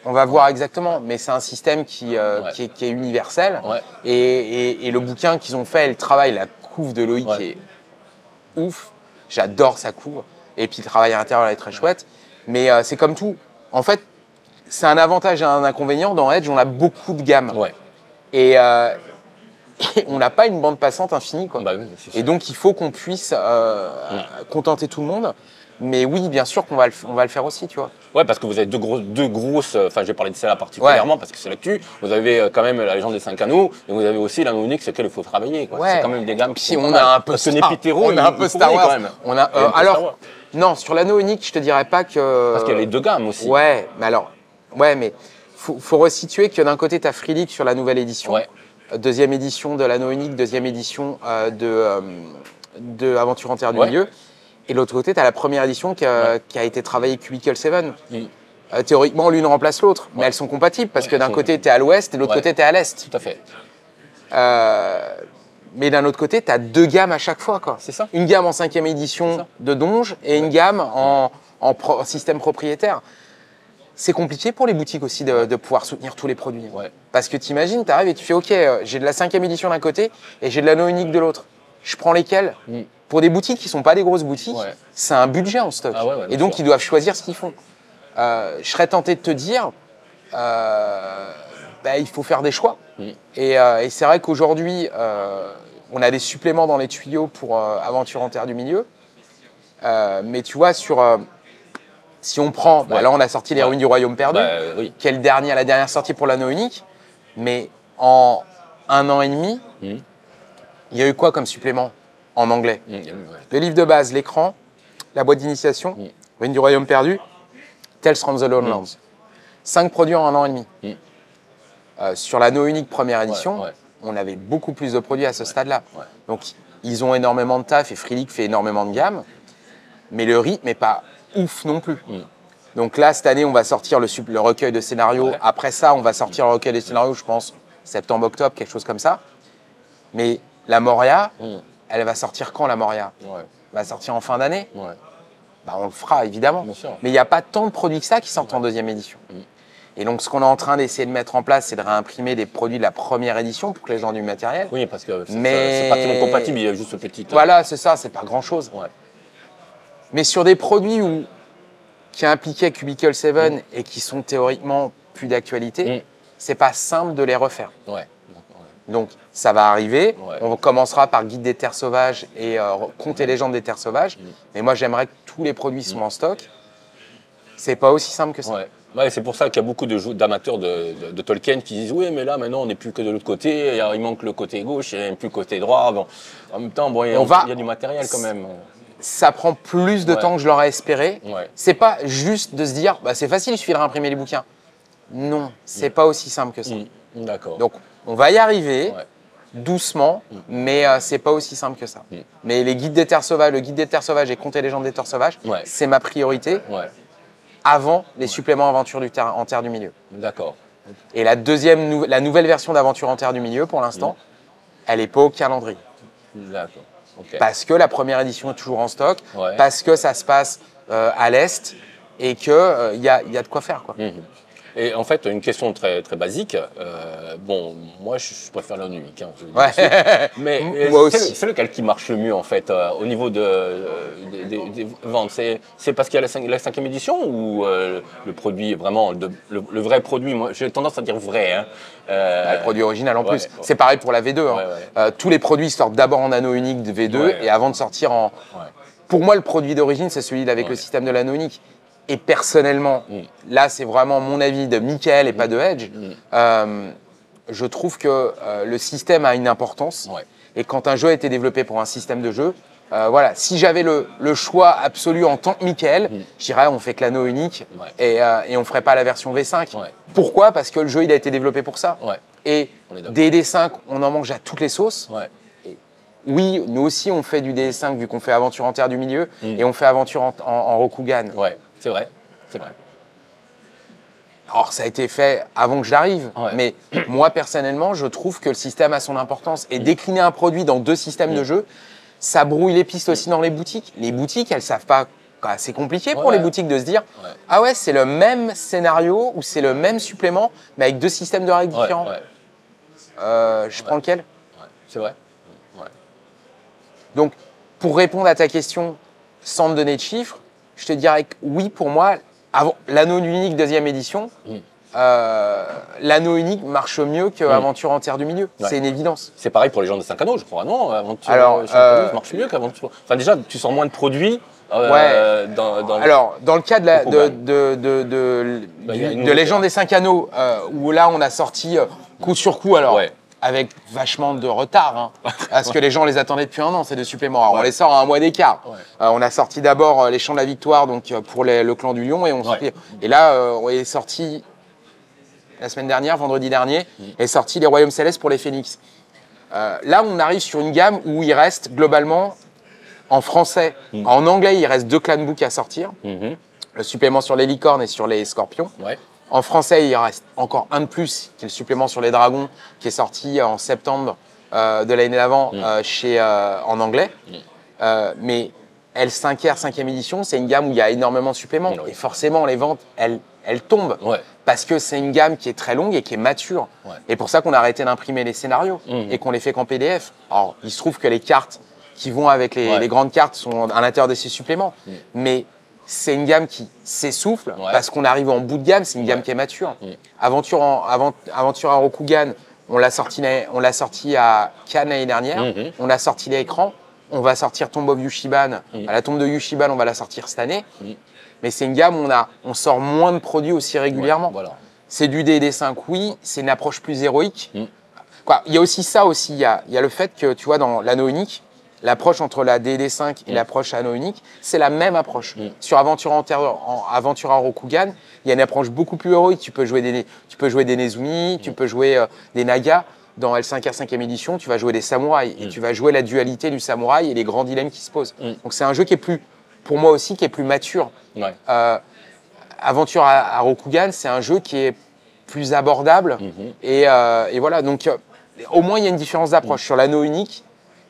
On va voir exactement, mais c'est un système qui est universel. Et le bouquin qu'ils ont fait, le travail, la couve de Loïc est ouf. J'adore sa couve. Et puis le travail à l'intérieur est très chouette. Mais c'est comme tout. En fait, c'est un avantage et un inconvénient. Dans Edge, on a beaucoup de gammes. Et on n'a pas une bande passante infinie, quoi. Et donc, il faut qu'on puisse contenter tout le monde. Mais oui, bien sûr qu'on va le faire aussi, tu vois. Ouais, parce que vous avez deux grosses. Enfin, je vais parler de celle-là particulièrement parce que c'est l'actu. Vous avez quand même la légende des 5 anneaux et vous avez aussi l'anneau unique sur lequel il faut travailler. C'est quand même des gammes qui sont on a un peu on a un peu Star Wars. Quand même. On a alors non, sur l'anneau unique, je te dirais pas que. Parce qu'il y a les 2 gammes aussi. Mais faut resituer que d'un côté, tu as Free League sur la nouvelle édition. Deuxième édition de l'anneau unique, deuxième édition de Aventure en Terre du Milieu. Et de l'autre côté, tu as la première édition qui a été travaillée Cubicle 7. Théoriquement, l'une remplace l'autre, mais elles sont compatibles parce que d'un côté, tu es à l'ouest et de l'autre côté, tu es à l'est. Tout à fait. Mais d'un autre côté, tu as 2 gammes à chaque fois. C'est ça. Une gamme en 5e édition de Donge et une gamme en système propriétaire. C'est compliqué pour les boutiques aussi de pouvoir soutenir tous les produits. Parce que tu imagines, tu arrives et tu fais OK, j'ai de la 5e édition d'un côté et j'ai de l'anneau unique de l'autre. Je prends lesquels? Pour des boutiques qui ne sont pas des grosses boutiques, c'est un budget en stock. Et donc, ils doivent choisir ce qu'ils font. Je serais tenté de te dire, il faut faire des choix. Et c'est vrai qu'aujourd'hui, on a des suppléments dans les tuyaux pour Aventure en Terre du Milieu. Mais tu vois, si on prend... là, on a sorti Les Ruines du Royaume Perdu, qui est la dernière sortie pour l'anneau unique. Mais en 1 an et demi, il y a eu quoi comme supplément en anglais? Le livre de base, l'écran, la boîte d'initiation, Ruines du Royaume Perdu, Tales from the Lone Lands. 5 produits en 1 an et demi. Sur l'anneau unique première édition, on avait beaucoup plus de produits à ce stade-là. Donc, ils ont énormément de taf et Free League fait énormément de gamme. Mais le rythme n'est pas ouf non plus. Donc là, cette année, on va sortir le recueil de scénarios. Après ça, on va sortir le recueil des scénarios, je pense, septembre-octobre, quelque chose comme ça. Mais la Moria, elle va sortir quand la Moria? Ouais. Elle va sortir en fin d'année? Ouais. Bah, on le fera évidemment. Bien sûr. Mais il n'y a pas tant de produits que ça qui sortent en deuxième édition. Et donc ce qu'on est en train d'essayer de mettre en place, c'est de réimprimer des produits de la première édition pour que les gens aient du matériel. Oui, parce que Mais- c'est pas tellement compatible, il y a juste ce petit. Voilà, c'est ça, c'est pas grand-chose. Ouais. Mais sur des produits qui impliquaient Cubicle 7 et qui sont théoriquement plus d'actualité, c'est pas simple de les refaire. Ouais. Donc ça va arriver. Ouais. On commencera par Guide des terres sauvages et Contes et légendes des terres sauvages. Mais moi j'aimerais que tous les produits soient en stock. C'est pas aussi simple que ça. Ouais. Ouais, c'est pour ça qu'il y a beaucoup d'amateurs de Tolkien qui disent oui, mais là maintenant on n'est plus que de l'autre côté, il manque le côté gauche, il n'y a plus le côté droit. Bon, en même temps, bon, il y a du matériel quand même. Ça prend plus de temps que je l'aurais espéré. Ouais. C'est pas juste de se dire bah, c'est facile, il suffit de réimprimer les bouquins. Non, c'est pas aussi simple que ça. D'accord. Donc on va y arriver. Ouais. Doucement, mais c'est pas aussi simple que ça. Mais les guides des terres sauvages, le guide des terres sauvages et Contes et légendes des terres sauvages, c'est ma priorité Ouais. avant les suppléments Aventures en Terre du Milieu. D'accord. Et la nouvelle version d'Aventure en Terre du Milieu, pour l'instant, elle n'est pas au calendrier. D'accord. Ok. Parce que la première édition est toujours en stock, Ouais. parce que ça se passe à l'Est et qu'il y a de quoi faire, quoi. Et en fait, une question très, très basique. Bon, moi, je préfère l'anneau unique. Hein, Ouais. mais Moi aussi. c'est lequel qui marche le mieux, en fait, au niveau des ventes? C'est parce qu'il y a la cinquième édition ou le produit, vraiment, le vrai produit? Moi, j'ai tendance à dire vrai. Hein. Le produit original en ouais, plus. ouais. C'est pareil pour la V2. Hein. Ouais. Tous les produits sortent d'abord en anneau unique de V2 Ouais. et avant de sortir en... Ouais. Pour moi, le produit d'origine, c'est celui avec le système de l'anneau unique. Et personnellement, là, c'est vraiment mon avis de Michael et pas de Edge. Je trouve que le système a une importance. Ouais. Et quand un jeu a été développé pour un système de jeu, voilà, si j'avais le choix absolu en tant que Michael, je dirais on fait que l'anneau unique et on ne ferait pas la version V5. Ouais. Pourquoi? Parce que le jeu il a été développé pour ça. Ouais. Et On est d'accord. DD5, on en mange à toutes les sauces. Ouais. Oui, nous aussi on fait du DD5 vu qu'on fait Aventure en Terre du Milieu et on fait Aventure en Rokugan. Ouais, c'est vrai. C'est vrai. Alors ça a été fait avant que j'arrive, Ouais. mais moi personnellement je trouve que le système a son importance et décliner un produit dans deux systèmes de jeu, ça brouille les pistes aussi dans les boutiques. Les boutiques elles savent pas, c'est compliqué pour les boutiques de se dire ah ouais c'est le même scénario ou c'est le même supplément mais avec deux systèmes de règles différents. Je prends lequel? Ouais. C'est vrai. Ouais. Donc pour répondre à ta question sans me donner de chiffres, je te dirais que oui pour moi, l'anneau unique deuxième édition, l'anneau unique marche mieux qu'Aventure en Terre du Milieu. Ouais. C'est une évidence. C'est pareil pour les gens de 5 anneaux, je crois, non? Aventure Alors, 5 anneaux marche mieux qu'Aventure. Enfin, déjà, tu sors moins de produits. Alors, dans le cas il y a une de Légende des 5 anneaux, où là on a sorti coup sur coup, alors avec vachement de retard, hein, parce que les gens les attendaient depuis un an, ces deux suppléments. Alors, on les sort à un mois d'écart. On a sorti d'abord les Champs de la Victoire donc, pour le clan du Lion, et là on est sorti la semaine dernière, vendredi dernier, est sorti les Royaumes Célestes pour les Phénix. Là on arrive sur une gamme où il reste globalement en français, en anglais il reste 2 clan books à sortir, le supplément sur les licornes et sur les scorpions. Ouais. En français, il reste encore un de plus, qui est le supplément sur les dragons, qui est sorti en septembre de l'année d'avant en anglais. Mais L5R 5e édition, c'est une gamme où il y a énormément de suppléments. Et forcément, les ventes, elles tombent. Parce que c'est une gamme qui est très longue et qui est mature. Et pour ça qu'on a arrêté d'imprimer les scénarios et qu'on les fait qu'en PDF. Alors, il se trouve que les cartes qui vont avec les grandes cartes sont à l'intérieur de ces suppléments. Mais c'est une gamme qui s'essouffle parce qu'on arrive en bout de gamme, c'est une gamme qui est mature. Aventure à Rokugan, on l'a sorti à Cannes l'année dernière, on a sorti l'écran, on va sortir Tomb of Yushiban, à la tombe de Yushiban, on va la sortir cette année. Mais c'est une gamme où on sort moins de produits aussi régulièrement. C'est du DD5, oui, c'est une approche plus héroïque. Il y a aussi ça aussi, il y a le fait que tu vois dans l'anneau unique, l'approche entre la DD5 et l'approche anneau unique, c'est la même approche. Sur Aventure à Rokugan, il y a une approche beaucoup plus héroïque. Tu peux jouer des Nezumi, tu peux jouer des Nagas. Dans L5R 5e édition, tu vas jouer des samouraïs et tu vas jouer la dualité du samouraï et les grands dilemmes qui se posent. Donc c'est un jeu qui est plus, pour moi aussi, qui est plus mature. Aventure à Rokugan, c'est un jeu qui est plus abordable et voilà. Donc au moins il y a une différence d'approche. Sur l'anneau unique,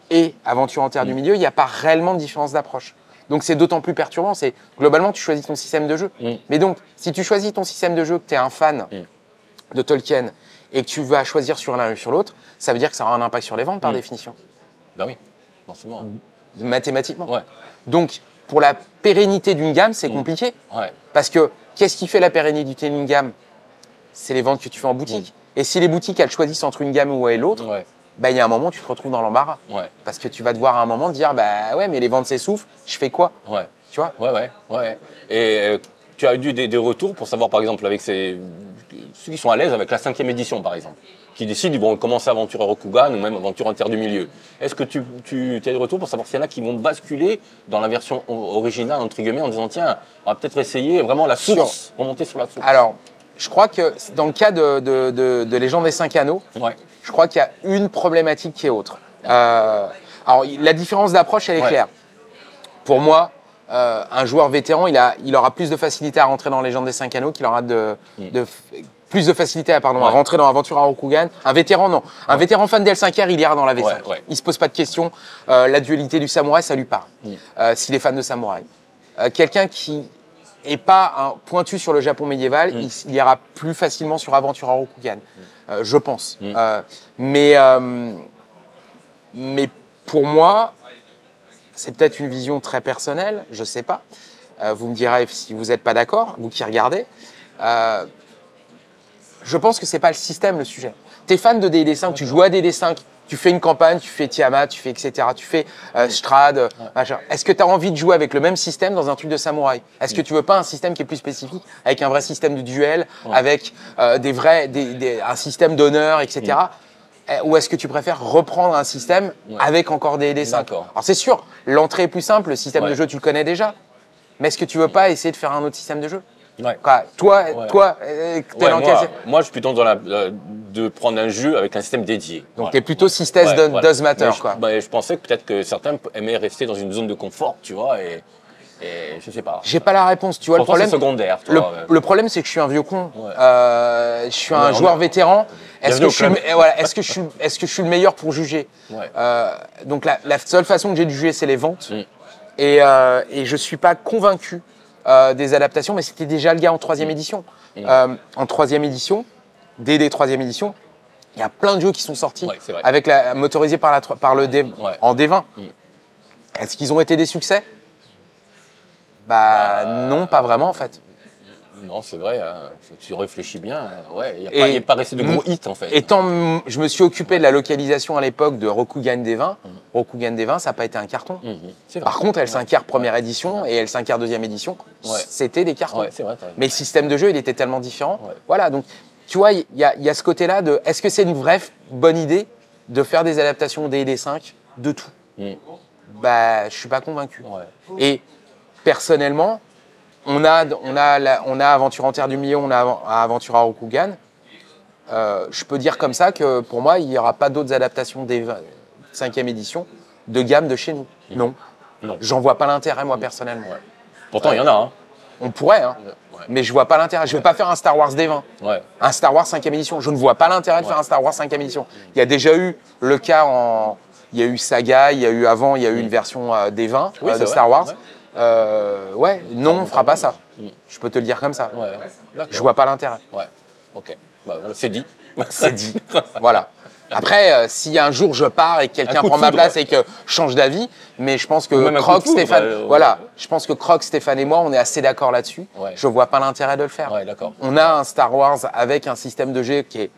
et Aventure en Terre du Milieu, il n'y a pas réellement de différence d'approche. Donc c'est d'autant plus perturbant. C'est globalement, tu choisis ton système de jeu. Mais donc, si tu choisis ton système de jeu, que tu es un fan de Tolkien et que tu vas choisir sur l'un ou sur l'autre, ça veut dire que ça aura un impact sur les ventes par définition. Ben oui, forcément. Mathématiquement. Ouais. Donc, pour la pérennité d'une gamme, c'est compliqué. Ouais. Parce que qu'est-ce qui fait la pérennité d'une gamme? C'est les ventes que tu fais en boutique. Et si les boutiques, elles choisissent entre une gamme ou l'autre, bah, il y a un moment où tu te retrouves dans l'embarras. Parce que tu vas devoir à un moment dire, bah ouais, mais les ventes s'essoufflent, je fais quoi? Tu vois? Ouais. Et tu as eu des retours pour savoir, par exemple, avec ceux qui sont à l'aise avec la 5e édition, par exemple, qui décident, ils vont commencer Aventure Rokugan ou même Aventure en Terre du Milieu. Est-ce que tu as des retours pour savoir s'il y en a qui vont basculer dans la version originale, entre guillemets, en disant, tiens, on va peut-être essayer vraiment la source, remonter sur la source? Alors, je crois que dans le cas de Légende des 5 Anneaux, je crois qu'il y a une problématique qui est autre. Alors, la différence d'approche, elle est claire. Pour moi, un joueur vétéran, il aura plus de facilité à rentrer dans Légende des 5 Anneaux qu'il aura plus de facilité à rentrer dans Aventure à Rokugan. Un vétéran, non. Un vétéran fan d'L5R, il ira dans la V5. Il se pose pas de questions. La dualité du samouraï, ça lui parle. S'il est fan de samouraï. Quelqu'un qui n'est pas pointu sur le Japon médiéval, il ira plus facilement sur Aventure à Rokugan. Je pense. Mais pour moi, c'est peut-être une vision très personnelle, je ne sais pas. Vous me direz si vous n'êtes pas d'accord, vous qui regardez. Je pense que ce n'est pas le système le sujet. Tu es fan de D&D 5, tu joues à D&D 5, tu fais une campagne, tu fais Tiamat, tu fais etc. Tu fais Strahd. Est-ce que tu as envie de jouer avec le même système dans un truc de samouraï? Est-ce que tu veux pas un système qui est plus spécifique, avec un vrai système de duel, avec un système d'honneur, etc. Ou est-ce que tu préfères reprendre un système avec encore des D5? Alors c'est sûr, l'entrée est plus simple, le système de jeu tu le connais déjà. Mais est-ce que tu veux pas essayer de faire un autre système de jeu? Toi, moi, je suis plutôt dans de prendre un jeu avec un système dédié. Donc, tu es plutôt système does matter. Je pensais que peut-être que certains aimaient rester dans une zone de confort, tu vois, et je sais pas. J'ai pas la réponse, tu vois. Le problème, c'est secondaire. Le problème, c'est que je suis un vieux con. Je suis un joueur vétéran. Est-ce que je suis le meilleur pour juger? Donc, la seule façon que j'ai de juger, c'est les ventes. Et je suis pas convaincu des adaptations, mais c'était déjà le cas en 3e édition. En 3e édition, D&D 3e édition, il y a plein de jeux qui sont sortis avec motorisés par le en D20. Est-ce qu'ils ont été des succès? Non, pas vraiment en fait. Non, c'est vrai, tu réfléchis bien, il n'y a pas resté de gros hits en fait. Je me suis occupé de la localisation à l'époque de Rokugan D20. Rokugan D20, ça n'a pas été un carton. Par contre, L5R première édition et L5R deuxième édition, c'était des cartons. Vrai, mais le système de jeu, il était tellement différent. Voilà, donc tu vois, il y a ce côté-là de est-ce que c'est une vraie bonne idée de faire des adaptations D&D 5 de tout? Je ne suis pas convaincu. Et personnellement, on a Aventure en Terre du Milieu, on a Aventure à Rokugan. Je peux dire comme ça que pour moi, il n'y aura pas d'autres adaptations des 5e édition de gamme de chez nous. Non. J'en vois pas l'intérêt, moi, personnellement. Pourtant, il y en a. Hein. On pourrait, mais je vois pas l'intérêt. Je ne vais pas faire un Star Wars D20. Un Star Wars 5e édition. Je ne vois pas l'intérêt de faire un Star Wars 5e édition. Il y a déjà eu le cas il y a eu Saga, il y a eu une version D20 de Star Wars. Non, on ne fera pas ça. Je peux te le dire comme ça. Je vois pas l'intérêt. Ok. C'est dit. C'est dit. Voilà. Après, si un jour je pars et que quelqu'un prend ma place et que je change d'avis, mais je pense que Croc, Stéphane, je pense que Croc, Stéphane et moi, on est assez d'accord là-dessus. Je vois pas l'intérêt de le faire. On a un Star Wars avec un système de jeu qui est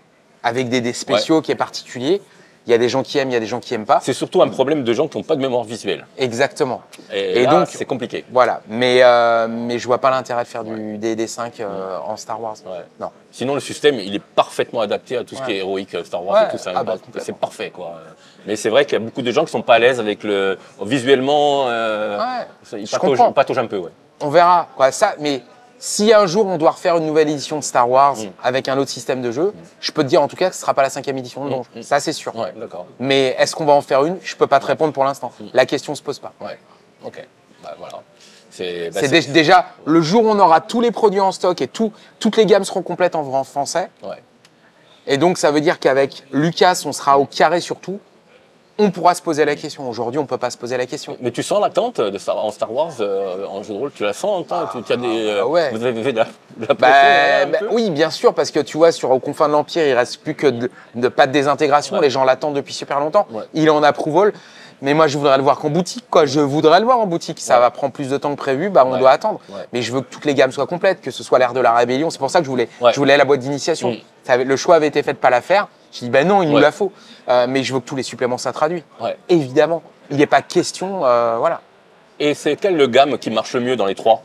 avec des dés spéciaux qui est particulier. Il y a des gens qui aiment, il y a des gens qui n'aiment pas. C'est surtout un problème de gens qui n'ont pas de mémoire visuelle. Exactement. Et là, donc, c'est compliqué. Voilà. Mais je vois pas l'intérêt de faire du D5 en Star Wars. Non. Sinon, le système, il est parfaitement adapté à tout ce qui est héroïque, Star Wars et tout ça. C'est parfait, quoi. Mais c'est vrai qu'il y a beaucoup de gens qui sont pas à l'aise avec le visuellement. Ils pataugent un peu, On verra. Mais si un jour on doit refaire une nouvelle édition de Star Wars avec un autre système de jeu, je peux te dire en tout cas que ce ne sera pas la 5e édition de Donjon. Ça, c'est sûr. Mais est-ce qu'on va en faire une? Je ne peux pas te répondre pour l'instant. La question ne se pose pas. Ok. Voilà. Déjà, le jour où on aura tous les produits en stock et toutes les gammes seront complètes en français. Et donc, ça veut dire qu'avec Lucas, on sera au carré sur tout. on pourra se poser la question. Aujourd'hui, on ne peut pas se poser la question. Mais tu sens l'attente en Star Wars, en jeu de rôle, tu la sens, tu as des, ouais. Vous avez fait de la pression Oui, bien sûr, parce que tu vois, aux confins de l'Empire, il ne reste plus que pas de désintégration. Ouais. Les gens l'attendent depuis super longtemps. Ouais. Il est en approval. Mais moi, je voudrais le voir qu'en boutique, quoi. Je voudrais le voir en boutique. Ça va prendre plus de temps que prévu, on doit attendre. Ouais. Mais je veux que toutes les gammes soient complètes, que ce soit l'ère de la rébellion. C'est pour ça que je voulais la boîte d'initiation. Le choix avait été fait de ne pas la faire. Je dis, non, il nous la faut. Mais je veux que tous les suppléments soient traduits. Ouais. Évidemment. Il n'est pas question, voilà. Et c'est quelle gamme qui marche le mieux dans les 3 ?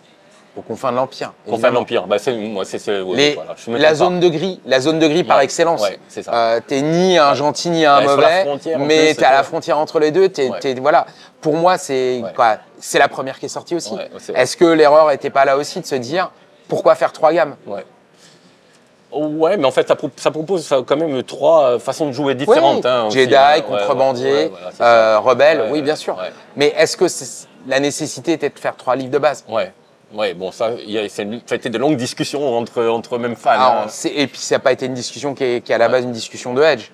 Aux confins de l'Empire. Confins de l'Empire, la zone de gris par excellence. Ouais, c'est ça. T'es ni un gentil ni un mauvais, mais t'es à la frontière entre les deux. Voilà. Pour moi, c'est la première qui est sortie aussi. Est-ce que l'erreur n'était pas là aussi de se dire pourquoi faire 3 gammes? Ouais, mais en fait, ça propose quand même 3 façons de jouer différentes. Oui. Hein, Jedi, contrebandier, rebelle, oui, bien sûr. Mais est-ce que la nécessité était de faire 3 livres de base? Ouais, bon, ça a été de longues discussions entre même fans. Et puis, ça n'a pas été une discussion qui est à la base une discussion de Edge.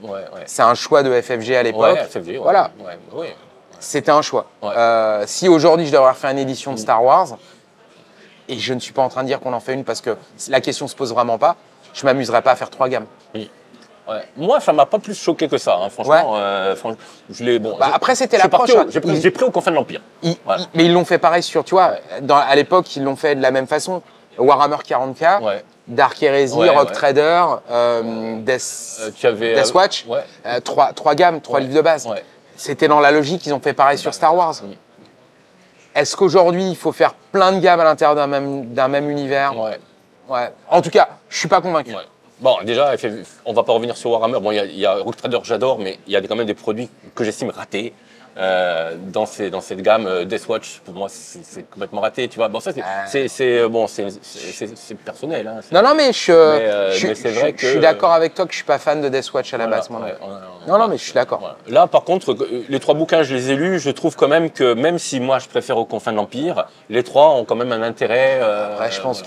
C'est un choix de FFG à l'époque. Voilà. C'était un choix. Si aujourd'hui, je devrais refaire une édition de Star Wars, et je ne suis pas en train de dire qu'on en fait une parce que la question ne se pose vraiment pas, je ne m'amuserais pas à faire 3 gammes. Moi, ça m'a pas plus choqué que ça, hein. Franchement. Après, c'était l'approche. J'ai pris aux confins de l'Empire. Mais ils l'ont fait pareil sur, tu vois, à l'époque, ils l'ont fait de la même façon. Warhammer 40K, Dark Heresy, Rogue Trader, Death Watch, 3 gammes, 3 livres de base. C'était dans la logique, ils ont fait pareil sur Star Wars. Est-ce qu'aujourd'hui, il faut faire plein de gammes à l'intérieur d'un même univers? En tout cas, je ne suis pas convaincu. Bon, déjà, on va pas revenir sur Warhammer. Bon, il y a Rogue Trader, j'adore, mais il y a quand même des produits que j'estime ratés dans cette gamme. Death Watch, pour moi, c'est complètement raté. Tu vois, bon, ça, c'est personnel. Hein, non, mais je suis d'accord avec toi que je suis pas fan de Death Watch à la base. Non, mais je suis d'accord. Voilà. Là, par contre, les 3 bouquins, je les ai lus. Je trouve quand même que, même si moi, je préfère aux confins de l'Empire, les 3 ont quand même un intérêt. Je pense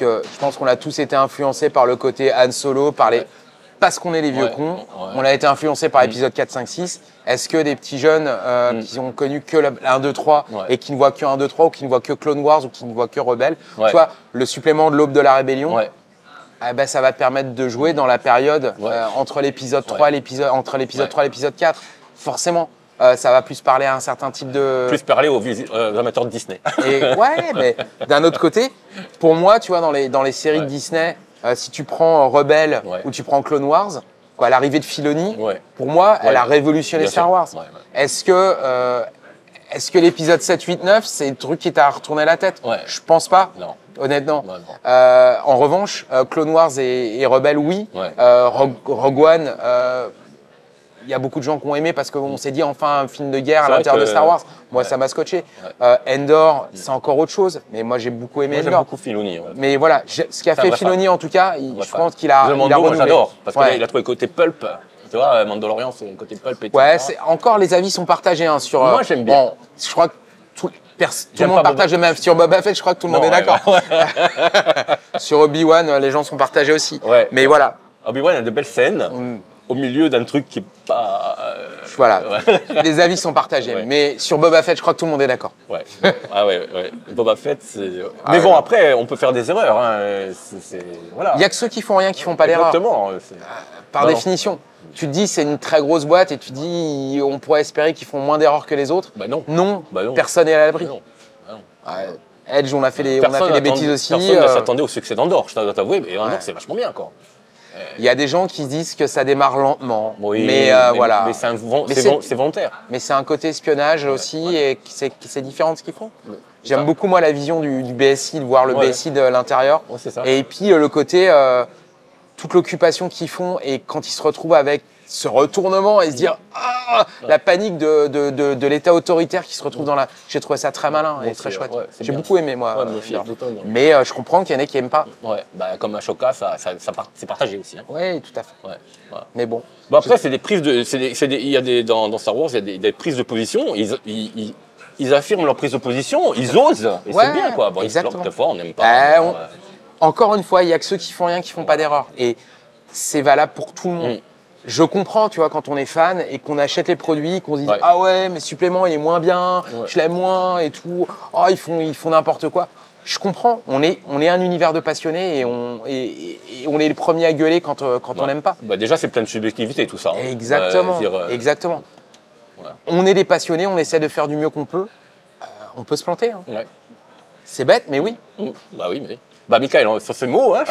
qu'on a tous été influencés par le côté Han Solo, parce qu'on est les vieux cons. On a été influencés par épisode 4, 5, 6. Est-ce que des petits jeunes qui ont connu que le 1, 2, 3 et qui ne voient que 1, 2, 3 ou qui ne voient que Clone Wars ou qui ne voient que Rebelle, tu vois, le supplément de l'Aube de la Rébellion, ça va te permettre de jouer dans la période entre l'épisode 3 et l'épisode 3 et l'épisode 4. Forcément, ça va plus parler à un certain type de... Plus parler aux amateurs de Disney. Mais d'un autre côté, pour moi, tu vois, dans les séries de Disney, si tu prends Rebelle ou tu prends Clone Wars, l'arrivée de Filoni, pour moi, elle a révolutionné Star Wars. Est-ce que l'épisode 7, 8, 9, c'est le truc qui t'a retourné la tête? Je pense pas, honnêtement. En revanche, Clone Wars et Rebelle, oui. Rogue One, il y a beaucoup de gens qui ont aimé parce qu'on s'est dit enfin un film de guerre à l'intérieur de Star Wars. Moi, ça m'a scotché. Endor, c'est encore autre chose. Mais moi, j'ai beaucoup aimé Endor. J'aime beaucoup Filoni. Mais voilà, ce qu'a fait Filoni, en tout cas, je pense qu'il a renouvelé. J'adore, parce qu'il a trouvé le côté pulp. Tu vois, Mandalorian, c'est le côté pulp. Encore les avis sont partagés sur... Moi, j'aime bien. Je crois que tout le monde partage le même. Sur Boba Fett, je crois que tout le monde est d'accord. Sur Obi-Wan, les gens sont partagés aussi. Mais voilà. Obi-Wan a de belles scènes. Au milieu d'un truc qui n'est pas... Les avis sont partagés. Mais sur Boba Fett, je crois que tout le monde est d'accord. Boba Fett, c'est... Mais bon, après, on peut faire des erreurs. Hein. Il n'y a que ceux qui font rien qui font pas d'erreur. Exactement. Par définition. Tu te dis, c'est une très grosse boîte et tu te dis, on pourrait espérer qu'ils font moins d'erreurs que les autres. Non. Personne n'est à l'abri. Edge, on a fait des bêtises aussi. Personne ne s'attendait au succès d'Andorre, je dois t'avouer. Mais Andorre, c'est vachement bien, quoi. Il y a des gens qui disent que ça démarre lentement, mais c'est volontaire. Mais c'est un côté espionnage aussi, et c'est différent de ce qu'ils font. J'aime beaucoup moi la vision du BSI, de voir le BSI de l'intérieur, et puis le côté toute l'occupation qu'ils font, et quand ils se retrouvent avec ce retournement et se dire la panique de l'État autoritaire qui se retrouve dans la... J'ai trouvé ça très malin et très chouette. J'ai beaucoup aimé moi. Mais je comprends qu'il y en ait qui n'aiment pas. Comme Ashoka, c'est partagé aussi. Hein. Oui, tout à fait. Mais bon. Après, c'est des prises de... Dans Star Wars, il y a des prises de position. Ils affirment leur prise de position, ils osent. Et c'est bien, quoi. Bon, exactement. Des fois, on n'aime pas. Encore une fois, il n'y a que ceux qui font rien qui font pas d'erreur. Et c'est valable pour tout le monde. je comprends, tu vois, quand on est fan et qu'on achète les produits, qu'on se dit Ouais. ah ouais, mais supplément il est moins bien, Ouais. je l'aime moins et tout. Oh, ils font n'importe quoi. Je comprends. On est un univers de passionnés et on est les premiers à gueuler quand on n'aime pas. Bah déjà, c'est plein de subjectivité tout ça. Hein. Exactement. Exactement. Voilà. On est des passionnés, on essaie de faire du mieux qu'on peut. On peut se planter. Hein. Ouais. C'est bête, mais oui. Bah oui, mais. Bah Michael, sur ce mot, hein,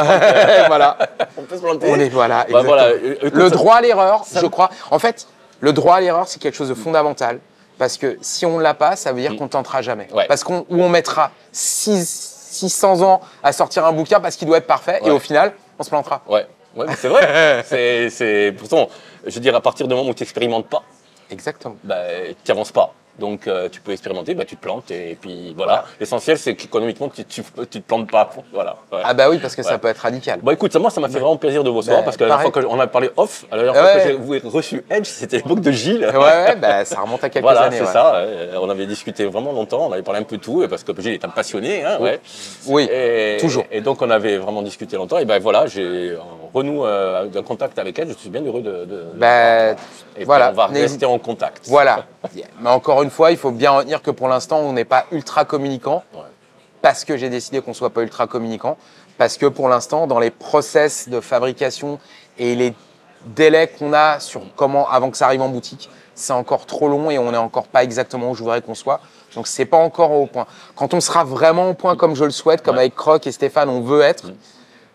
Voilà. on peut se planter. On est voilà. Bah, voilà. Le droit à l'erreur, je crois. En fait, le droit à l'erreur, c'est quelque chose de fondamental. Parce que si on ne l'a pas, ça veut dire qu'on ne tentera jamais. Ouais. Parce qu'on mettra 600 ans à sortir un bouquin parce qu'il doit être parfait. Ouais. Et au final, on se plantera. Ouais, mais c'est vrai. Pourtant, je veux dire, à partir du moment où tu n'expérimentes pas, Exactement. bah, tu n'avances pas. Donc, tu peux expérimenter, bah, tu te plantes et puis voilà. L'essentiel, c'est qu'économiquement, tu te plantes pas. Voilà. Ouais. Ah bah oui, parce que ça peut être radical. Bon, écoute, moi, ça m'a fait vraiment plaisir de vous recevoir parce que la dernière fois qu'on a parlé off, la dernière fois que j'ai reçu Edge, c'était l'époque de Gilles. Ouais, bah, ça remonte à quelques voilà, années. c'est ça. On avait discuté vraiment longtemps, on avait parlé un peu de tout parce que Gilles est un passionné. Hein, ouais. Oui, toujours. Et donc, on avait vraiment discuté longtemps. Et ben voilà, j'ai renoue un contact avec elle. Je suis bien heureux et voilà. on va rester en contact. Voilà. Mais encore une fois, il faut bien retenir que pour l'instant, on n'est pas ultra communicant. Ouais. Parce que j'ai décidé qu'on ne soit pas ultra communicant. Parce que pour l'instant, dans les process de fabrication et les délais qu'on a sur comment, avant que ça arrive en boutique, c'est encore trop long et on n'est encore pas exactement où je voudrais qu'on soit. Donc, c'est pas encore au point. Quand on sera vraiment au point comme je le souhaite, comme avec Croc et Stéphane, on veut être,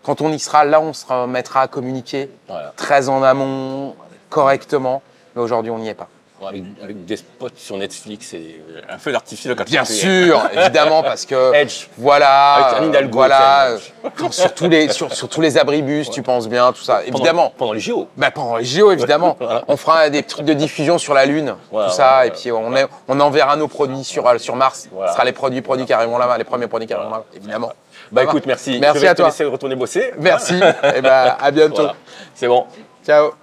quand on y sera, là, on se mettra à communiquer très en amont, correctement. Mais aujourd'hui, on n'y est pas. Avec des spots sur Netflix et un feu d'artifice. Bien sûr, évidemment, parce que Edge. voilà, Avec Anne Hidalgo, voilà, sur tous les abribus, tu penses bien, tout ça, évidemment. Pendant les JO. Bah, pendant les JO, évidemment. Voilà. On fera des trucs de diffusion sur la Lune, tout ça, et puis on enverra nos produits sur Mars. Voilà. Ce sera les produits qui arriveront là-bas, les premiers produits qui arriveront là-bas, évidemment. Bah écoute, merci. Merci je vais à te toi. laisser retourner bosser. Merci, et bah à bientôt. Voilà. C'est bon. Ciao.